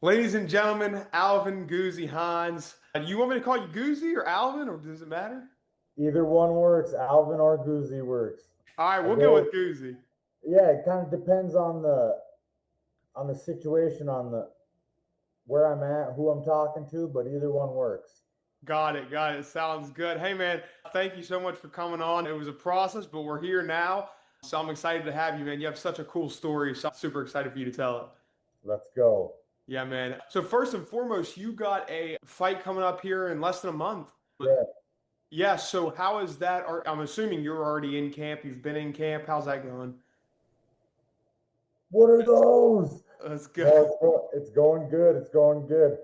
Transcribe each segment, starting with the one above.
Ladies and gentlemen, Alvin Goozie Hines. You want me to call you Goozie or Alvin, or does it matter? Either one works. Alvin or Goozy works. All right, I we'll go with go. Goozie. Yeah, it kind of depends on the situation, on the where I'm at, who I'm talking to, but either one works. Got it, got it. Sounds good. Hey, man, thank you so much for coming on. It was a process, but we're here now. So I'm excited to have you, man. You have such a cool story. So I'm super excited for you to tell it. Let's go. Yeah, man. So first and foremost, you got a fight coming up here in less than a month. Yeah. Yeah, so how is that? I'm assuming you're already in camp. You've been in camp. How's that going? What are those? That's good. No, it's going good. It's going good.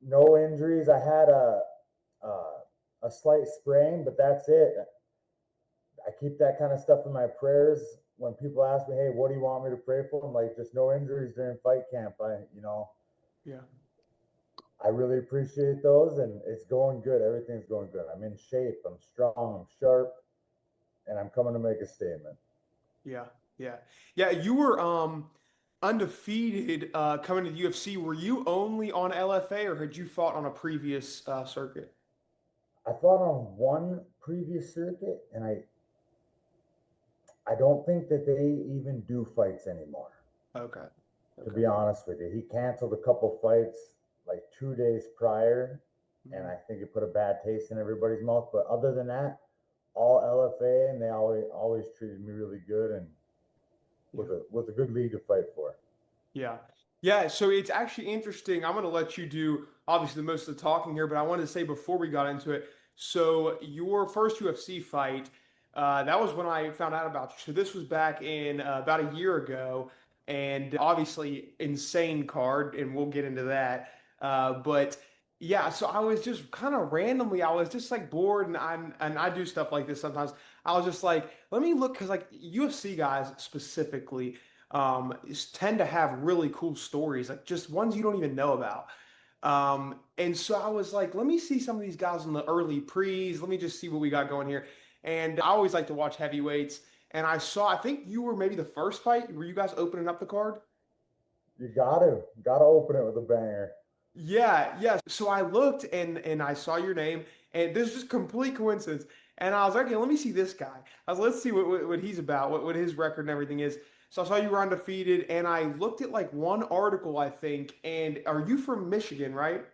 No injuries. I had a slight sprain, but that's it. I keep that kind of stuff in my prayers. When people ask me, "Hey, what do you want me to pray for?" I'm like, just no injuries during fight camp. Yeah. I really appreciate those, and it's going good. Everything's going good. I'm in shape. I'm strong. I'm sharp, and I'm coming to make a statement. Yeah, yeah, yeah. You were undefeated coming to the UFC. Were you only on LFA, or had you fought on a previous circuit? I fought on one previous circuit, and I don't think that they even do fights anymore. Okay, To okay. be honest with you, he canceled a couple fights like 2 days prior, and Mhm. I think it put a bad taste in everybody's mouth. But other than that, all LFA, and they always treated me really good, and Yeah, was a good league to fight for. yeah, yeah. So it's actually interesting. I'm going to let you do obviously the most of the talking here, but I wanted to say before we got into it. So your first UFC fight, that was when I found out about you. So this was back in about a year ago, and obviously insane card, and we'll get into that. But yeah, so I was just kind of randomly, I was just like bored, and I do stuff like this sometimes. I was just like, let me look because like UFC guys specifically tend to have really cool stories, like just ones you don't even know about. And so I was like, let me see some of these guys in the early pre's. Let me just see what we got going here. And I always like to watch heavyweights. And I think you were maybe the first fight. Were you guys opening up the card? You gotta open it with a banger. Yeah, yeah. So I looked and I saw your name, and this is just complete coincidence. And I was like, okay, let me see this guy. I was, let's see what he's about, what his record and everything is. So I saw you were undefeated, and I looked at like one article, I think. And are you from Michigan, right?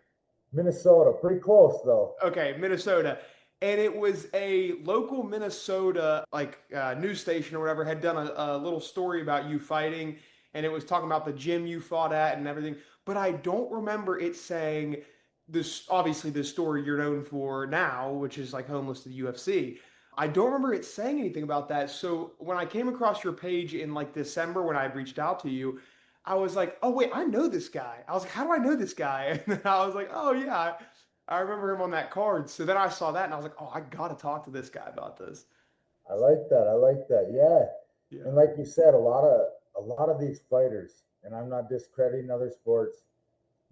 Minnesota, pretty close though. Okay, Minnesota. And it was a local Minnesota like news station or whatever had done a little story about you fighting, and it was talking about the gym you fought at and everything. But I don't remember it saying this. Obviously, the story you're known for now, which is like homeless to the UFC. I don't remember it saying anything about that. So when I came across your page in like December when I had reached out to you, I was like, oh wait, I know this guy. I was like, how do I know this guy? And then I was like, oh yeah. I remember him on that card. So then I saw that and I was like, oh, I gotta talk to this guy about this. I like that. I like that. Yeah. Yeah. And like you said, a lot of these fighters, and I'm not discrediting other sports,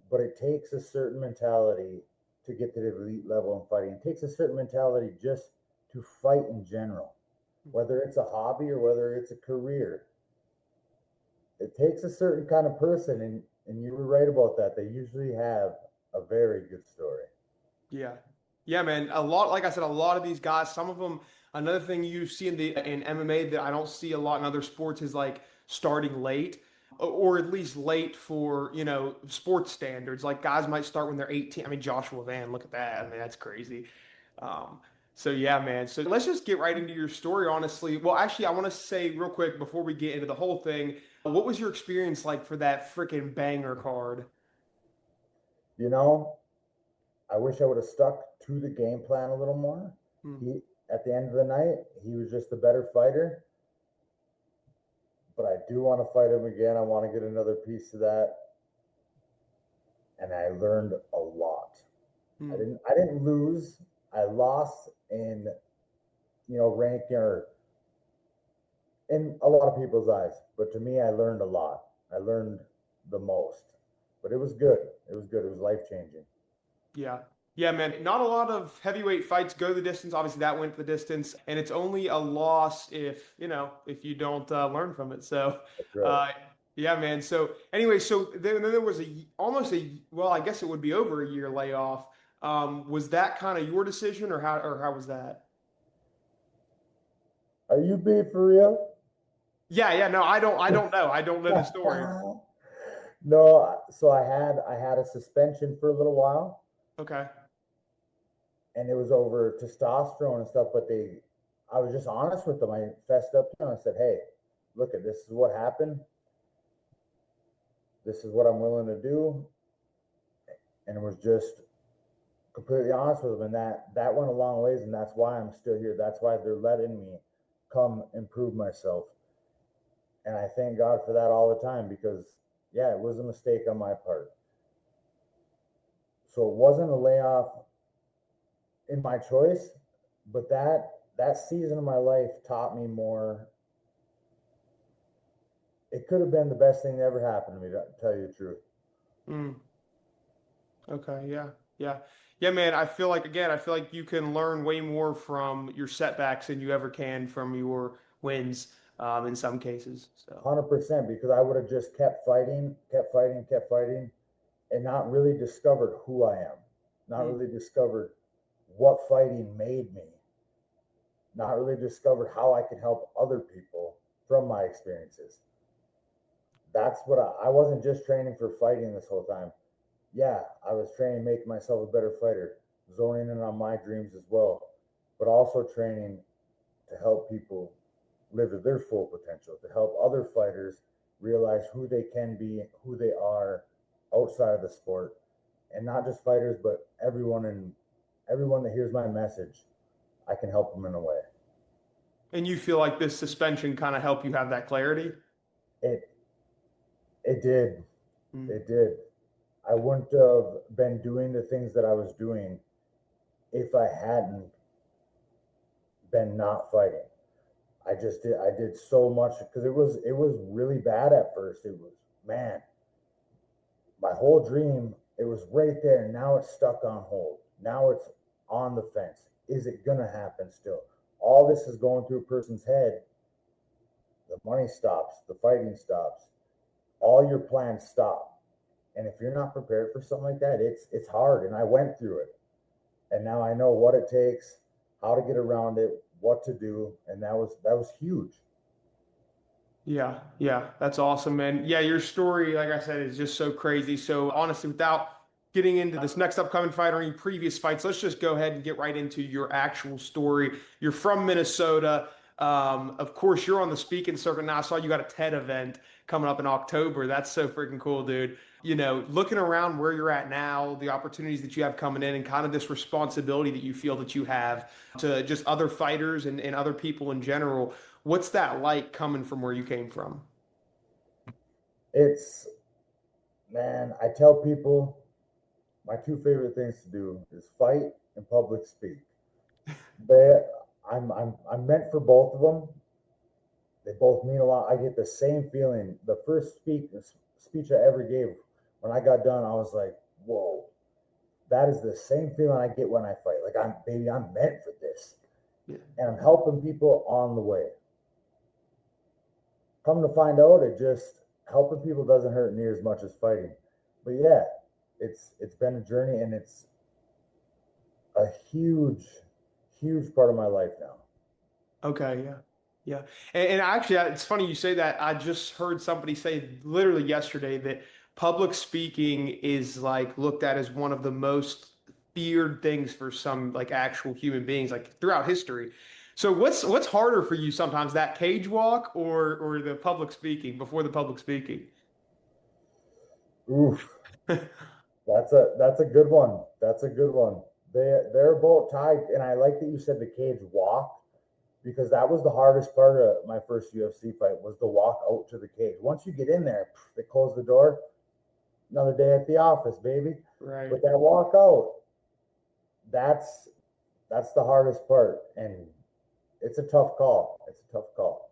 but it takes a certain mentality to get to the elite level in fighting. It takes a certain mentality just to fight in general, whether it's a hobby or whether it's a career. It takes a certain kind of person, and you were right about that. They usually have a very good story. Yeah. Yeah, man. A lot, like I said, a lot of these guys, some of them, another thing you see in MMA that I don't see a lot in other sports is like starting late or at least late for, sports standards. Like guys might start when they're 18. I mean, Joshua Van, look at that. I mean, that's crazy. So yeah, man. So let's just get right into your story, honestly. Well, actually, I want to say real quick before we get into the whole thing, what was your experience like for that freaking banger card? You know, I wish I would have stuck to the game plan a little more. Hmm. He At the end of the night, he was just the better fighter, but I do want to fight him again. I want to get another piece of that, and I learned a lot. I Hmm. didn't I didn't lose. I lost in ranking or in a lot of people's eyes, but to me, I learned a lot. I learned the most, but it was good. It was good. It was life changing. Yeah. Yeah, man. Not a lot of heavyweight fights go the distance. Obviously, that went the distance, and it's only a loss if you don't learn from it. So, That's right. uh, Yeah, man. So anyway, so then there was almost well, I guess it would be over a year layoff. Was that kind of your decision, or how was that? Are you being for real? Yeah, yeah. No, I don't know. I don't know the story. No, so I had a suspension for a little while, Okay. and it was over testosterone and stuff. But I was just honest with them. I fessed up to them. I said, "Hey, look at this is what happened. This is what I'm willing to do," and it was just completely honest with them. And that went a long ways, and that's why I'm still here. That's why they're letting me come improve myself, and I thank God for that all the time because yeah, it was a mistake on my part. So it wasn't a layoff in my choice, but that season of my life taught me more. It could have been the best thing that ever happened to me, to tell you the truth. Mm, okay. Yeah. Yeah. Yeah, man. I feel like you can learn way more from your setbacks than you ever can from your wins, in some cases. So. 100% because I would have just kept fighting, kept fighting, kept fighting, and not really discovered who I am, not Mm. really discovered what fighting made me, not really discovered how I can help other people from my experiences. That's what I wasn't just training for fighting this whole time. Yeah, I was training, making myself a better fighter, zoning in on my dreams as well, but also training to help people live to their full potential, to help other fighters realize who they can be, who they are outside of the sport, and not just fighters, but everyone that hears my message, I can help them in a way. And you feel like this suspension kind of helped you have that clarity? It it did, Mm. it did. I wouldn't have been doing the things that I was doing if I hadn't been not fighting. I did so much because it was really bad at first. It was, man, my whole dream, it was right there. And now it's stuck on hold. Now it's on the fence. Is it gonna happen still? All this is going through a person's head. The money stops, the fighting stops, all your plans stop. And if you're not prepared for something like that, it's hard. And I went through it. And now I know what it takes, how to get around it, what to do, and that was huge. Yeah, yeah, that's awesome, man. Yeah, your story, like I said, is just so crazy. So honestly, without getting into this next upcoming fight or any previous fights, let's just go ahead and get right into your actual story. You're from Minnesota. Of course, you're on the speaking circuit now. I saw you got a TED event coming up in October. That's so freaking cool, dude. Looking around where you're at now, the opportunities that you have coming in, and kind of this responsibility that you feel that you have to just other fighters and other people in general. What's that like coming from where you came from? It's, man, I tell people my two favorite things to do is fight and public speak. They, I'm meant for both of them. They both mean a lot. I get the same feeling. The first speech I ever gave, when I got done, I was like, whoa, that is the same feeling I get when I fight. Like I'm meant for this, Yeah. and I'm helping people on the way. Come to find out, it just helping people doesn't hurt near as much as fighting. But yeah, it's been a journey, and it's a huge part of my life now. Okay, yeah. Yeah. And actually, it's funny you say that. I just heard somebody say literally yesterday that public speaking is like looked at as one of the most feared things for some like actual human beings like throughout history. So what's harder for you sometimes, that cage walk or the public speaking before the public speaking? Oof, that's a good one. That's a good one. They're both tied, and I like that you said the cage walk because that was the hardest part of my first UFC fight was the walk out to the cage. Once you get in there, they close the door. Another day at the office, baby. Right. But that walk out, that's that's the hardest part, and it's a tough call. It's a tough call.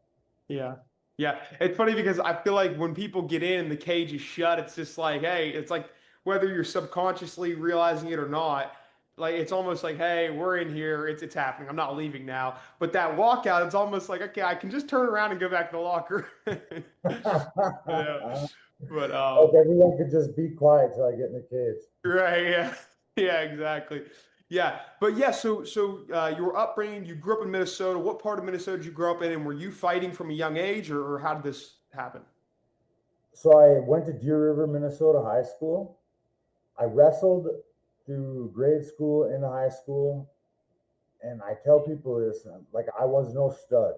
Yeah. Yeah. It's funny because I feel like when people get in, the cage is shut. It's just like, hey, it's like whether you're subconsciously realizing it or not, Like it's almost like, hey, we're in here. It's happening. I'm not leaving now. But that walkout, it's almost like, okay, I can just turn around and go back to the locker. Yeah. But Like everyone could just be quiet till I get in the cage. right, yeah. Yeah, exactly. Yeah. But yeah, so your upbringing, you grew up in Minnesota. What part of Minnesota did you grow up in, and were you fighting from a young age, or how did this happen? So I went to Deer River, Minnesota high school. I wrestled through grade school into high school. And I tell people this, like I was no stud.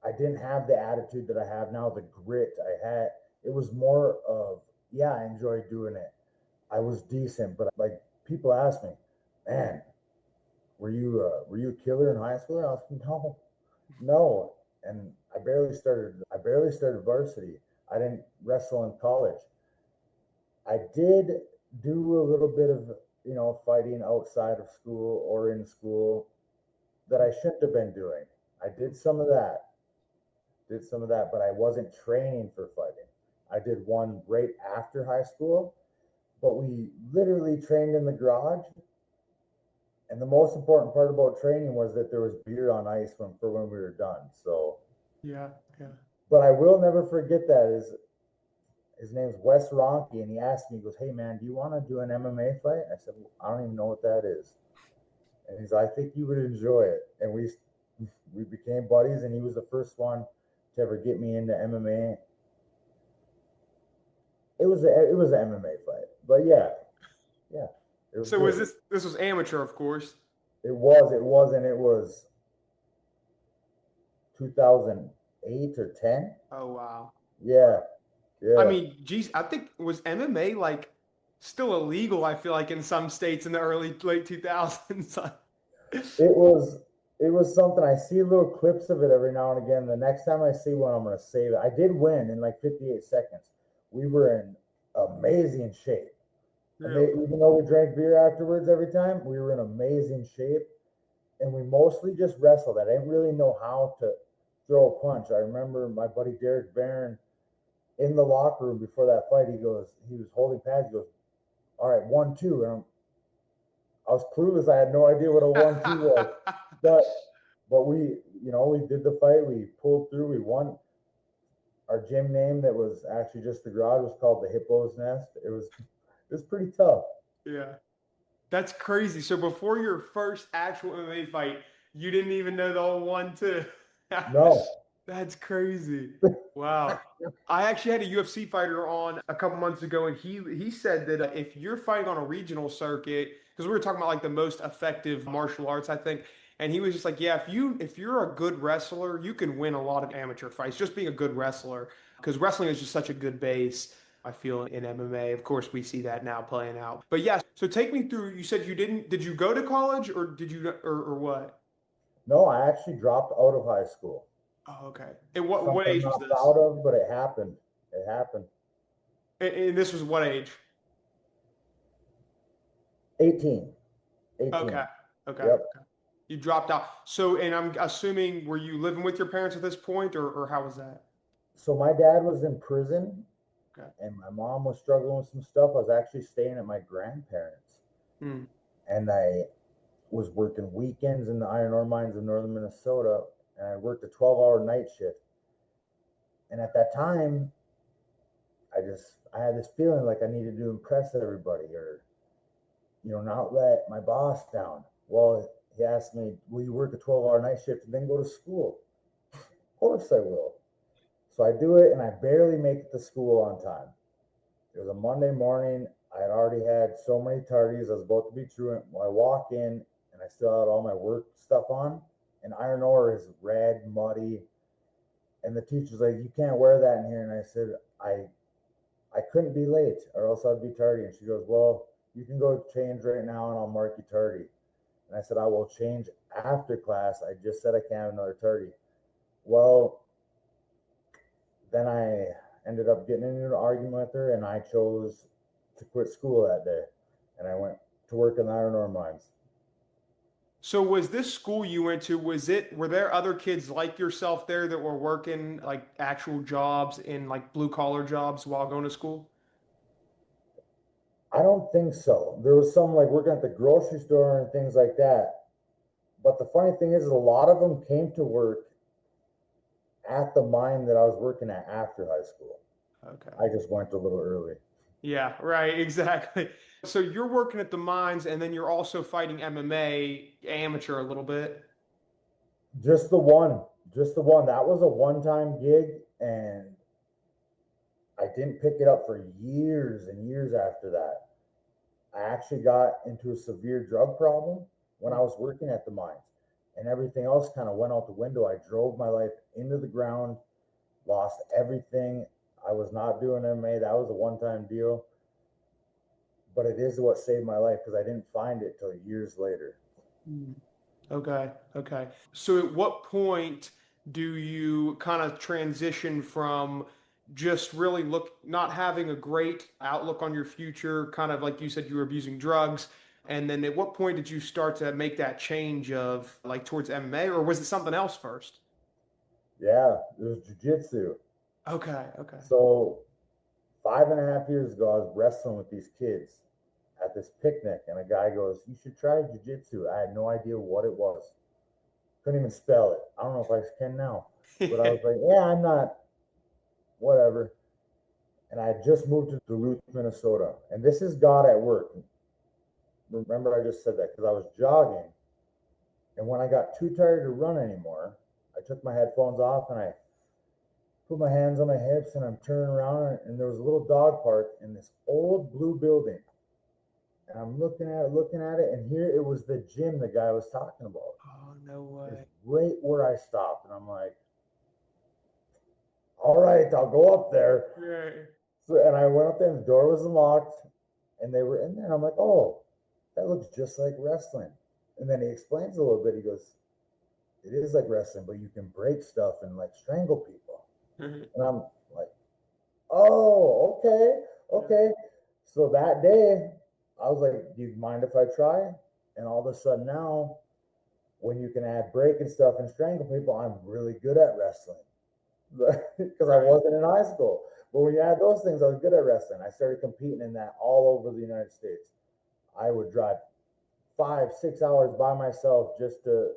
I didn't have the attitude that I have now, the grit I had. It was more of, yeah, I enjoyed doing it. I was decent, but like people ask me, man, were you a killer in high school? I was like, no, no. And I barely started varsity. I didn't wrestle in college. I did do a little bit of, fighting outside of school or in school that I shouldn't have been doing. I did some of that, but I wasn't training for fighting. I did one right after high school, but we literally trained in the garage. And the most important part about training was that there was beer on ice for when we were done. So, Yeah, yeah. but I will never forget that. His name's Wes Ronke, and he asked me, he goes, "Hey man, do you want to do an MMA fight?" I said, well, "I don't even know what that is." And he's like, "I think you would enjoy it." And we became buddies, and he was the first one to ever get me into MMA. It was an MMA fight, but Yeah. yeah, it was So was good. this was amateur, of course. And it was 2008 or 10. Oh wow. Yeah, I yeah. mean, geez, I think was MMA like still illegal, I feel like in some states in the early late 2000s. It was it was something. I see little clips of it every now and again. The next time I see one, I'm gonna save it. I did win in like 58 seconds. We were in amazing shape. Really? Even though we drank beer afterwards every time, we were in amazing shape, and we mostly just wrestled. I didn't really know how to throw a punch. I remember my buddy Derek Barron in the locker room before that fight. He was holding pads. He goes, "All right, 1-2," and I was clueless. I had no idea what a 1-2 was, but we did the fight. We pulled through. We won. Our gym name that was actually just the garage was called the Hippo's Nest. It was pretty tough. Yeah. That's crazy. So before your first actual MMA fight, you didn't even know the whole 1-2. No, That's crazy. Wow. I actually had a UFC fighter on a couple months ago, and he said that if you're fighting on a regional circuit, because we were talking about like the most effective martial arts, I think, and he was just like, yeah, if you're a good wrestler, you can win a lot of amateur fights just being a good wrestler, because wrestling is just such a good base. I feel in MMA. Of course, we see that now playing out. But yeah, so take me through. You said you didn't. Did you go to college or did you or what? no, I actually dropped out of high school. Oh, okay. And what Something I'm age was not this? proud of, but it happened. It happened. And this was what age? 18. Okay. 18. Okay. Yep. Okay. You dropped out. So, and I'm assuming, were you living with your parents at this point, or how was that? So my dad was in prison, Okay. and my mom was struggling with some stuff. I was actually staying at my grandparents, Hmm. and I was working weekends in the iron ore mines of northern Minnesota, and I worked a 12-hour night shift. And at that time, I had this feeling like I needed to impress everybody, or not let my boss down. Well, he asked me, "Will you work a 12-hour night shift and then go to school?" Of course I will. So I do it, and I barely make it to school on time. It was a Monday morning. I had already had so many tardies. I was about to be truant. Well, I walk in, and I still had all my work stuff on. And iron ore is red, muddy. And the teacher's like, "You can't wear that in here." And I said, I couldn't be late or else I'd be tardy. And she goes, "Well, you can go change right now and I'll mark you tardy." And I said, "I will change after class. I just said I can't have another tardy." Well, then I ended up getting into an argument with her, and I chose to quit school that day. And I went to work in the iron ore mines. So, was this school you went to, were there other kids like yourself there that were working like actual jobs in like blue collar jobs while going to school? I don't think so. There was some like working at the grocery store and things like that. But the funny thing is a lot of them came to work at the mine that I was working at after high school. Okay. I just went a little early. Yeah, right, exactly. So you're working at the mines and then you're also fighting MMA amateur a little bit. Just the one, just the one. That was a one-time gig, and I didn't pick it up for years and years after that. I actually got into a severe drug problem when I was working at the mines, and everything else kind of went out the window. I drove my life into the ground, lost everything. I was not doing MMA. That was a one-time deal, but it is what saved my life because I didn't find it till years later. Mm. Okay, okay. So at what point do you kind of transition from just really not having a great outlook on your future, kind of like you said you were abusing drugs, and then at what point did you start to make that change of like towards MMA, or was it something else first? Yeah, it was jujitsu. Okay, okay. So 5.5 years ago, I was wrestling with these kids at this picnic, and a guy goes, "You should try jujitsu." I had no idea what it was. Couldn't even spell it. I don't know if I can now, but I was like, "Yeah, I'm not, whatever." And I had just moved to Duluth, Minnesota, and this is God at work. Remember, I just said that because I was jogging, and when I got too tired to run anymore, I took my headphones off and I put my hands on my hips, and I'm turning around, and there was a little dog park in this old blue building. And I'm looking at it, and here it was the gym the guy was talking about. Oh, no It's way. right where I stopped, and I'm like, all right, I'll go up there. Right. So, and I went up there, and the door was unlocked, and they were in there. And I'm like, oh, that looks just like wrestling. And then he explains a little bit. He goes, it is like wrestling, but you can break stuff and like strangle people. And I'm like, oh, okay, Yeah. okay. So that day, I was like, do you mind if I try? And all of a sudden now, when you can add break and stuff and strangle people, I'm really good at wrestling because I Right. wasn't in high school. But when you add those things, I was good at wrestling. I started competing in that all over the United States. I would drive 5, 6 hours by myself just to,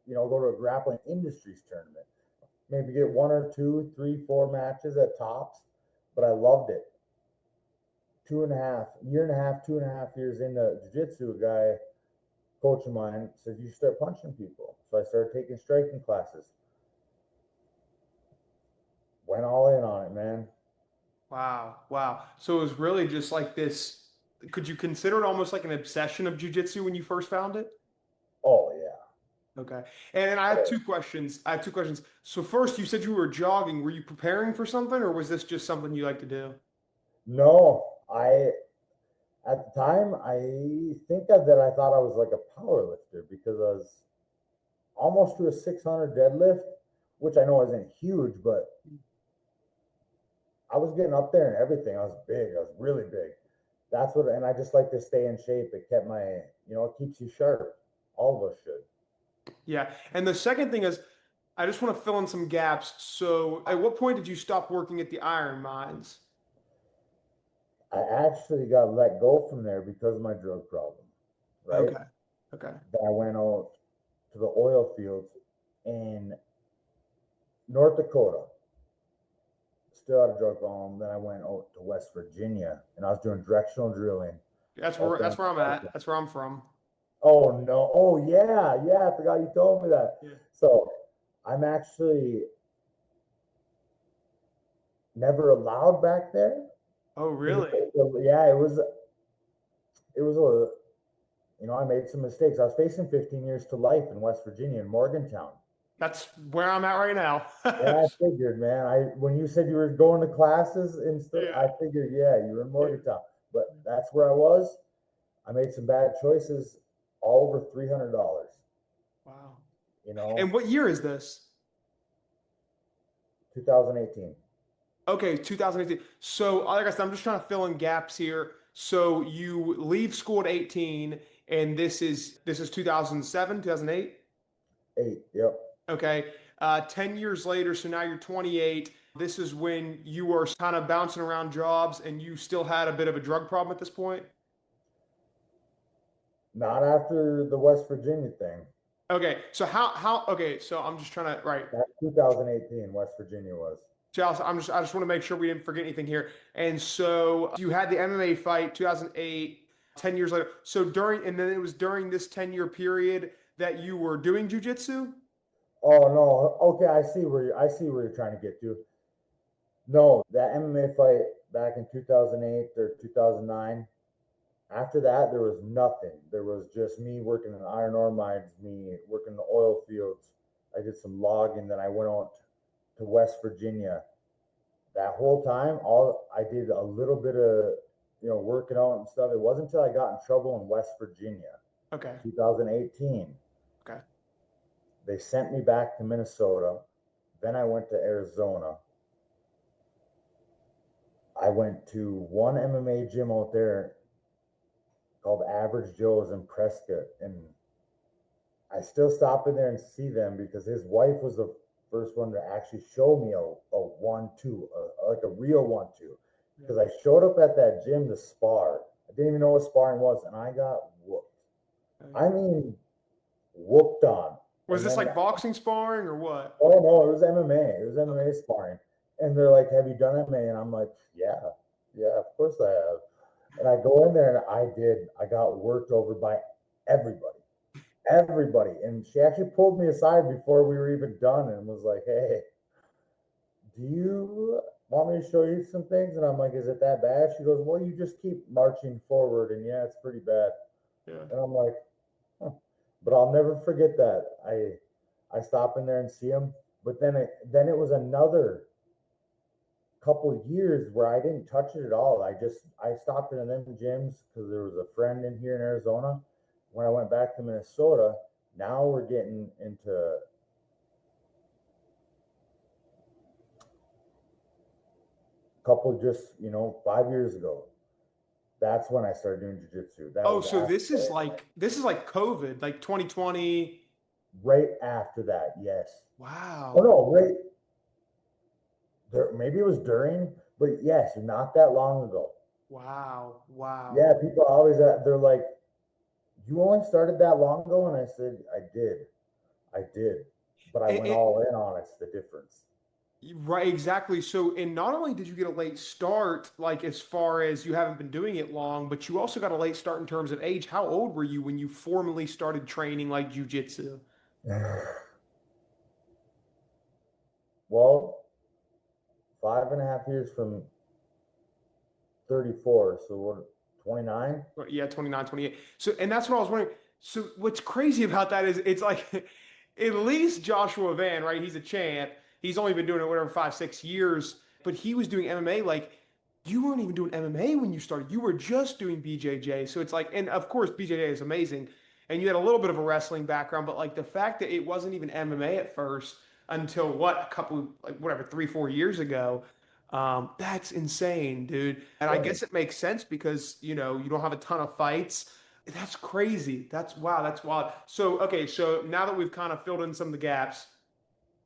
go to a grappling industries tournament. Maybe get one or two, three, 4 matches at tops. But I loved it. 2.5 years into jiu-jitsu, a guy, coach of mine, said you start punching people. So I started taking striking classes. Went all in on it, man. Wow. Wow. So it was really just like this. Could you consider it almost like an obsession of jujitsu when you first found it? Oh yeah. Okay. And then I have two questions. I have two questions. So first, you said you were jogging. Were you preparing for something, or was this just something you like to do? No, I at the time I think that I thought I was like a power lifter because I was almost to a 600 deadlift, which I know isn't huge, but I was getting up there and everything. I was big. I was really big. That's what, and I just like to stay in shape. It kept my, it keeps you sharp. All of us should. Yeah. And the second thing is, I just want to fill in some gaps. So at what point did you stop working at the iron mines? I actually got let go from there because of my drug problem, right? Okay. Okay. Then I went out to the oil fields in North Dakota, still had a drug problem. Then I went out to West Virginia and I was doing directional drilling out there. That's where I'm at. That's where I'm from. Oh no! Oh yeah, yeah. I forgot you told me that. Yeah. So I'm actually never allowed back there. Oh, really? Yeah, it was a I made some mistakes. I was facing 15 years to life in West Virginia in Morgantown. That's where I'm at right now. Yeah, I figured, man. I when you said you were going to classes and stuff, Yeah. I figured, yeah, you were in Yeah. Morgantown. But that's where I was. I made some bad choices, all over $300. Wow. You know, And what year is this? 2018. Okay, 2018. So, like I said, I'm just trying to fill in gaps here. So you leave school at 18, and this is 2007, 2008. Yep. Okay. 10 years later, so now you're 28. This is when you were kind of bouncing around jobs and you still had a bit of a drug problem at this point? Not after the West Virginia thing. Okay, so okay, so I'm just trying to, right. That 2018, West Virginia was. Chelsea, I just want to make sure we didn't forget anything here. And so you had the MMA fight 2008, 10 years later. So and then it was during this 10-year period that you were doing jujitsu? Oh no. Okay, I see where you're trying to get to. No, that MMA fight back in 2008 or 2009. After that, there was nothing. There was just me working in iron ore mines, me working in the oil fields. I did some logging. Then I went out to West Virginia. That whole time, all I did a little bit of working out and stuff. It wasn't until I got in trouble in West Virginia, Okay. 2018. Okay. They sent me back to Minnesota. Then I went to Arizona. I went to one MMA gym out there called Average Joe's in Prescott, and I still stop in there and see them because his wife was the first one to actually show me a 1-2, like a real 1-2. Because I showed up at that gym to spar. I didn't even know what sparring was, and I got whooped. I mean, whooped on. Was And this then, like boxing sparring or what? oh no, it was MMA. It was MMA sparring. And they're like, "Have you done MMA?" And I'm like, yeah, of course I have. And I go in there and I did. I got worked over by everybody, everybody. And she actually pulled me aside before we were even done and was like, "Hey, do you want me to show you some things?" And I'm like, "Is it that bad?" She goes, "Well, you just keep marching forward, and yeah, it's pretty bad." Yeah. And I'm like, huh. But I'll never forget that. I stop in there and see him. But then it was another couple years where I didn't touch it at all. I stopped in them gyms because there was a friend in here in Arizona. When I went back to Minnesota, now we're getting into a couple just 5 years ago. That's when I started doing jiu-jitsu. That Oh, was so after, this is like COVID, like 2020. right after that. Yes. Oh Wow. no, right there. Maybe it was during, but yes, not that long ago. Wow. Wow. Yeah, people always they're like, "You only started that long ago," and I said, I did, but I went And, all in on it's the difference. right, exactly. So, and not only did you get a late start, like as far as you haven't been doing it long, but you also got a late start in terms of age. How old were you when you formally started training like jujitsu? Well, 5.5 years from 34, so what, 29? Yeah, 29, 28. So, and that's what I was wondering. So, what's crazy about that is it's like at least Joshua Van, right? He's a champ. He's only been doing it whatever 5, 6 years, but he was doing MMA. Like you weren't even doing MMA when you started. You were just doing BJJ. So it's like, and of course BJJ is amazing, and you had a little bit of a wrestling background, but like the fact that it wasn't even MMA at first until what a couple like whatever 3, 4 years ago. That's insane, dude. And I Yeah. guess it makes sense because, you don't have a ton of fights. That's crazy. Wow, that's wild. So, okay, so now that we've kind of filled in some of the gaps,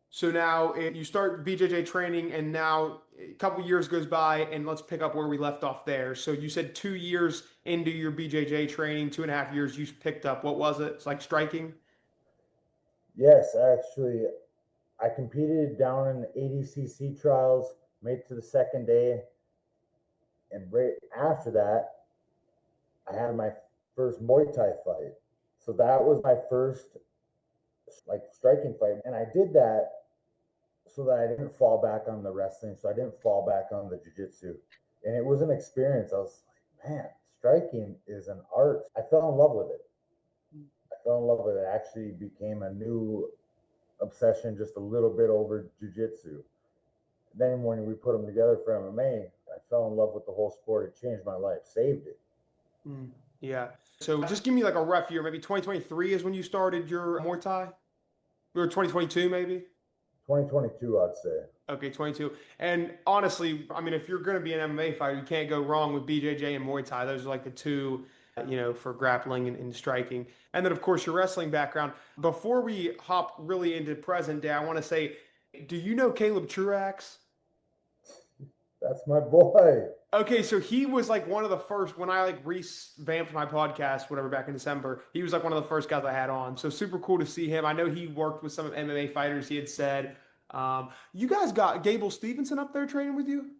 so now you start BJJ training, and now a couple years goes by, and let's pick up where we left off there. So you said 2 years into your BJJ training, 2.5 years, you picked up, what was it? It's like striking? Yes, actually, I competed down in the ADCC trials, made it to the second day, and right after that, I had my first Muay Thai fight. So that was my first like striking fight, and I did that so that I didn't fall back on the wrestling, so I didn't fall back on the jiu-jitsu. And it was an experience. I was like, man, striking is an art. I fell in love with it. I fell in love with it. It actually became a new obsession just a little bit over jiu-jitsu. Then when we put them together for MMA, I fell in love with the whole sport. It changed my life, saved it. Mm, yeah. So just give me like a rough year. Maybe 2023 is when you started your Muay Thai? Or 2022 maybe? 2022, I'd say. Okay, 22. And honestly, I mean, if you're going to be an MMA fighter, you can't go wrong with BJJ and Muay Thai. Those are like the two, for grappling and striking. And then, of course, your wrestling background. Before we hop really into present day, I want to say, do you know Caleb Truax? That's my boy. Okay, so he was like one of the first when I like revamped my podcast, whatever, back in December. He was like one of the first guys I had on. So super cool to see him. I know he worked with some MMA fighters. He had said, "You guys got Gable Stevenson up there training with you?"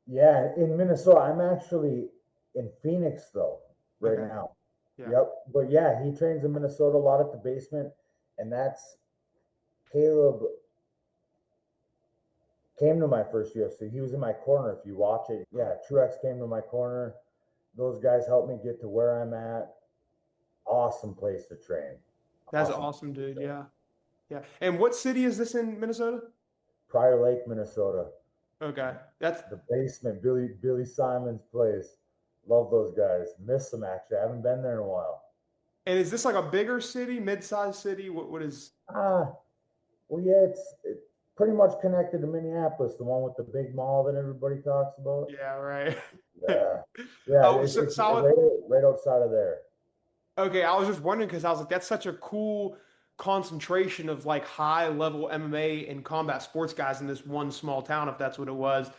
Yeah, in Minnesota. I'm actually in Phoenix though, right Okay, now. yeah, Yep. But yeah, he trains in Minnesota a lot at the basement. And that's Caleb came to my first UFC. He was in my corner. If you watch it, yeah, Truex came to my corner. Those guys helped me get to where I'm at. Awesome place to train. that's Awesome awesome, place to dude. train. Yeah, yeah. And what city is this in Minnesota? Prior Lake, Minnesota. Okay, that's The basement, Billy Simon's place. Love those guys. Miss them actually. I haven't been there in a while. and is this like a bigger city, mid-sized city? What is? Ah, well, yeah, it's pretty much connected to Minneapolis, the one with the big mall that everybody talks about. Yeah, right. Yeah, yeah, Oh, it's so, it's so I was, right outside of there. okay, I was just wondering because I was like, that's such a cool concentration of like high level MMA and combat sports guys in this one small town, if that's what it was.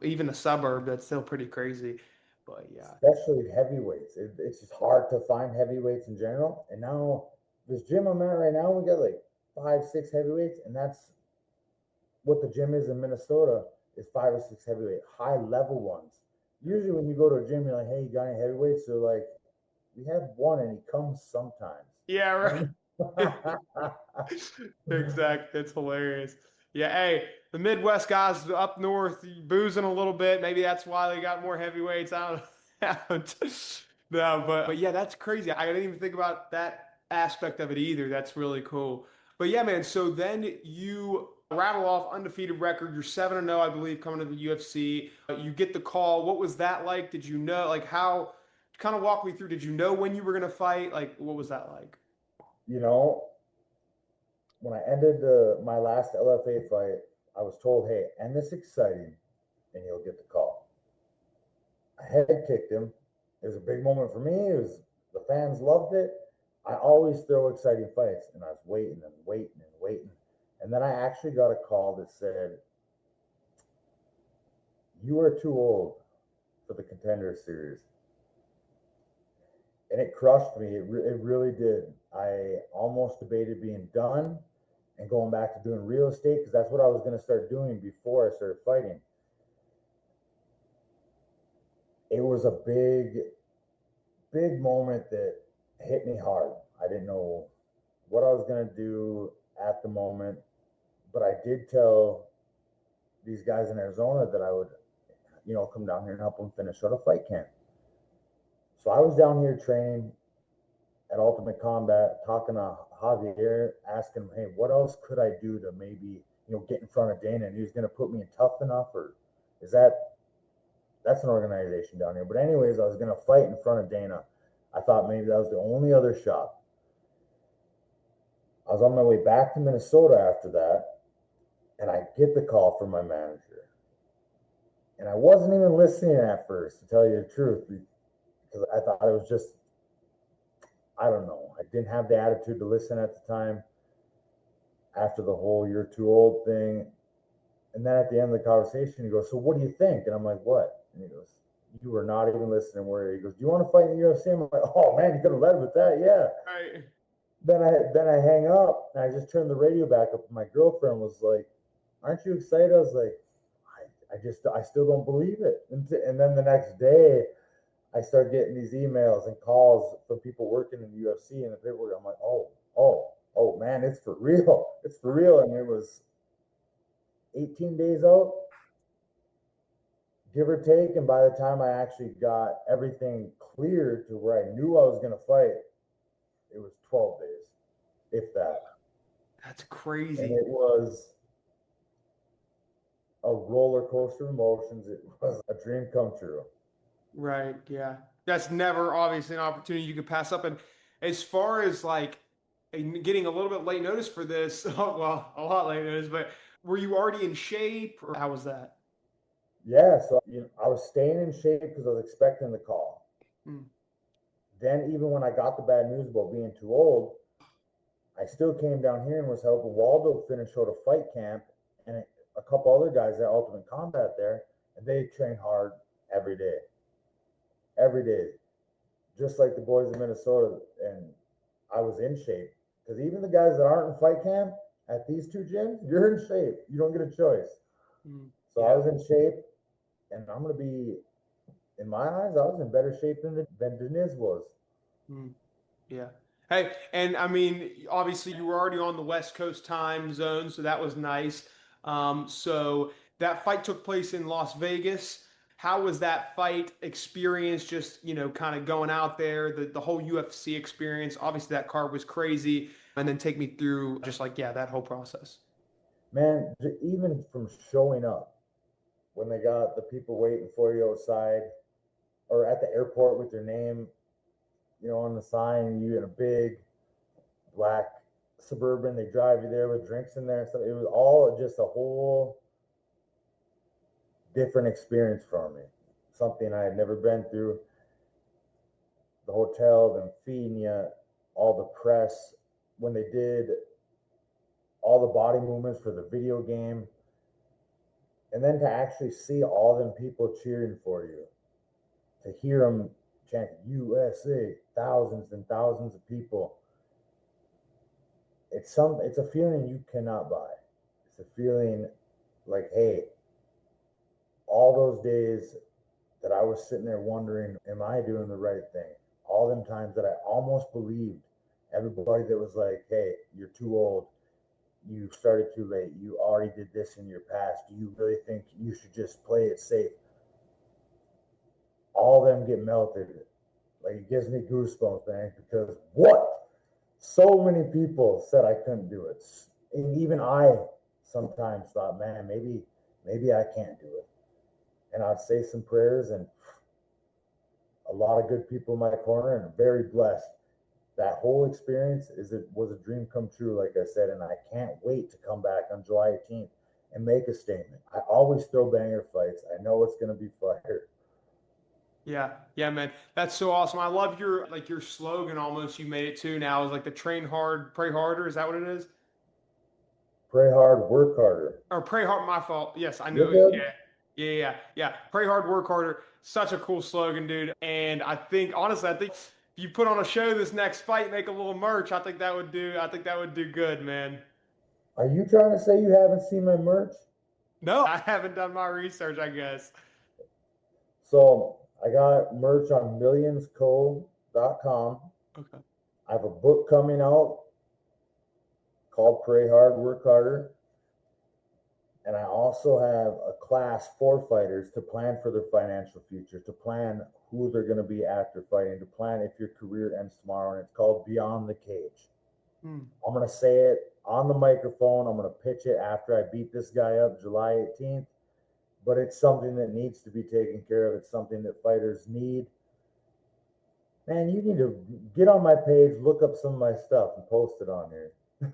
Even a suburb, that's still pretty crazy. But yeah. Especially heavyweights. It's just hard to find heavyweights in general. And now this gym I'm at right now, we got like 5, 6 heavyweights, and that's what the gym is in Minnesota is 5 or 6 heavyweight high level ones. Usually when you go to a gym, you're like, hey, you got any heavyweights? They're like, we have one and he comes sometimes. Yeah, right. Yeah, Exactly. It's hilarious. Yeah, hey, the Midwest guys up north boozing a little bit. Maybe that's why they got more heavyweights. I don't know. No, but yeah, that's crazy. I didn't even think about that aspect of it either. That's really cool. But yeah, man, so then you rattle off undefeated record. You're 7-0, I believe, coming to the UFC. You get the call. What was that like? Did you know, like, how, kind of walk me through, did you know when you were going to fight? Like, what was that like? you know, when I ended my last LFA fight, I was told, hey, end this exciting and you'll get the call. I head kicked him. It was a big moment for me. It was the fans loved it. I always throw exciting fights, and I was waiting and waiting and waiting. And then I actually got a call that said, you are too old for the Contender Series. And it crushed me. It really did. I almost debated being done and going back to doing real estate because that's what I was going to start doing before I started fighting. It was a big moment that hit me hard. I didn't know what I was going to do at the moment, but I did tell these guys in Arizona that I would, come down here and help them finish out a fight camp. So I was down here training at Ultimate Combat, talking to Javier, asking him, hey, what else could I do to maybe, get in front of Dana? And he was going to put me in Tough Enough, or is that's an organization down here. But anyways, I was going to fight in front of Dana. I thought maybe that was the only other shot. I was on my way back to Minnesota after that, and I get the call from my manager. And I wasn't even listening at first, to tell you the truth, because I thought it was just, I don't know. I didn't have the attitude to listen at the time after the whole you're too old thing. And then at the end of the conversation, he goes, so what do you think? And I'm like, what? And he goes, you were not even listening. Where he goes, do you want to fight in the UFC? I'm like, oh man, you could have led with that. Yeah. Right. Then I hang up and I just turned the radio back up. And my girlfriend was like, aren't you excited? I was like, I still don't believe it. And then the next day, I start getting these emails and calls from people working in the UFC and the paperwork. I'm like, oh man, it's for real. It's for real. And it was 18 days out, give or take. And by the time I actually got everything cleared to where I knew I was going to fight, it was 12 days, if that. That's And crazy. it was a roller coaster of emotions. It was a dream come true. Right. Yeah. That's never obviously an opportunity you could pass up. And as far as like getting a little bit late notice for this, well, a lot late notice, but were you already in shape or how was that? Yeah, so I was staying in shape because I was expecting the call. Mm. Then, even when I got the bad news about being too old, I still came down here and was helping Waldo finish out a fight camp. And a couple other guys at Ultimate Combat there, and they train hard every day, every day, just like the boys in Minnesota. And I was in shape because even the guys that aren't in fight camp at these two gyms, you're in shape. You don't get a choice. So I Yeah. was in shape, and I'm going to be, in my eyes, I was in better shape than Deniz was. Mm. Yeah. Hey, and I mean, obviously you were already on the West Coast time zone, so that was nice. So that fight took place in Las Vegas. How was that fight experience? Just, kind of going out there, the whole UFC experience. Obviously that card was crazy. And then take me through just like, yeah, that whole process. Man, even from showing up when they got the people waiting for you outside or at the airport with your name, on the sign, you in a big black Suburban, they drive you there with drinks in there and stuff. It was all just a whole different experience for me. Something I had never been through. The hotel, them feeding you, all the press, when they did all the body movements for the video game, and then to actually see all them people cheering for you, to hear them chant USA, thousands and thousands of people. It's a feeling you cannot buy. It's a feeling like, hey, all those days that I was sitting there wondering, am I doing the right thing? All them times that I almost believed everybody that was like, hey, you're too old. You started too late. You already did this in your past. Do you really think you should just play it safe? All them get melted. Like, it gives me goosebumps, man, because what? So many people said I couldn't do it. And even I sometimes thought, man, maybe I can't do it. And I'd say some prayers, and a lot of good people in my corner, and very blessed. That whole experience was a dream come true, like I said, and I can't wait to come back on July 18th and make a statement. I always throw banger fights. I know it's going to be fire. Yeah, yeah, man. That's so awesome. I love your slogan almost you made it to now is like the train hard, pray harder. Is that what it is? Pray hard, work harder. Or pray hard, my fault. Yes, I You're know. good. Yeah. Yeah, yeah, yeah. Pray hard, work harder. Such a cool slogan, dude. And honestly, I think if you put on a show this next fight, make a little merch, I think that would do good, man. Are you trying to say you haven't seen my merch? No, I haven't done my research, I guess. So I got merch on millionsco.com. Okay. I have a book coming out called Pray Hard, Work Harder. And I also have a class for fighters to plan for their financial future, to plan who they're going to be after fighting, to plan if your career ends tomorrow. And it's called Beyond the Cage. Hmm. I'm going to say it on the microphone. I'm going to pitch it after I beat this guy up July 18th. But it's something that needs to be taken care of. It's something that fighters need. Man, you need to get on my page, look up some of my stuff, and post it on here.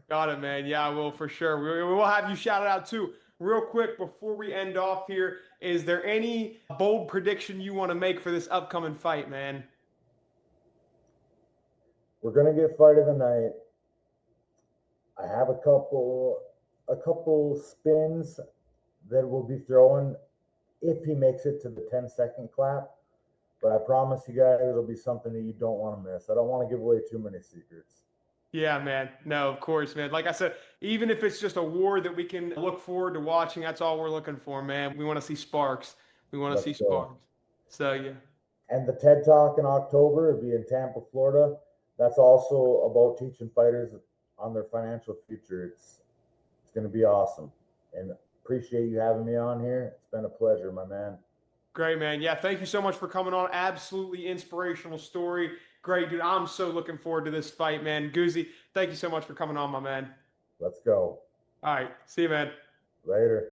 Got it, man. Yeah, I will for sure. We will have you shouted out too. Real quick before we end off here, is there any bold prediction you want to make for this upcoming fight, man? We're going to get fight of the night. I have a couple spins that we'll be throwing if he makes it to the 10-second clap. But I promise you guys it'll be something that you don't want to miss. I don't want to give away too many secrets. Yeah, man. No, of course, man. Like I said, even if it's just a war that we can look forward to watching, that's all we're looking for, man. We want to see sparks. We want to see Let's go. sparks. So, yeah. And the TED Talk in October will be in Tampa, Florida. That's also about teaching fighters on their financial future. It's going to be awesome. And appreciate you having me on here. It's been a pleasure, my man. Great, man. Yeah, thank you so much for coming on. Absolutely inspirational story. Great, dude. I'm so looking forward to this fight, man. Goozie, thank you so much for coming on, my man. Let's go. All right. See you, man. Later.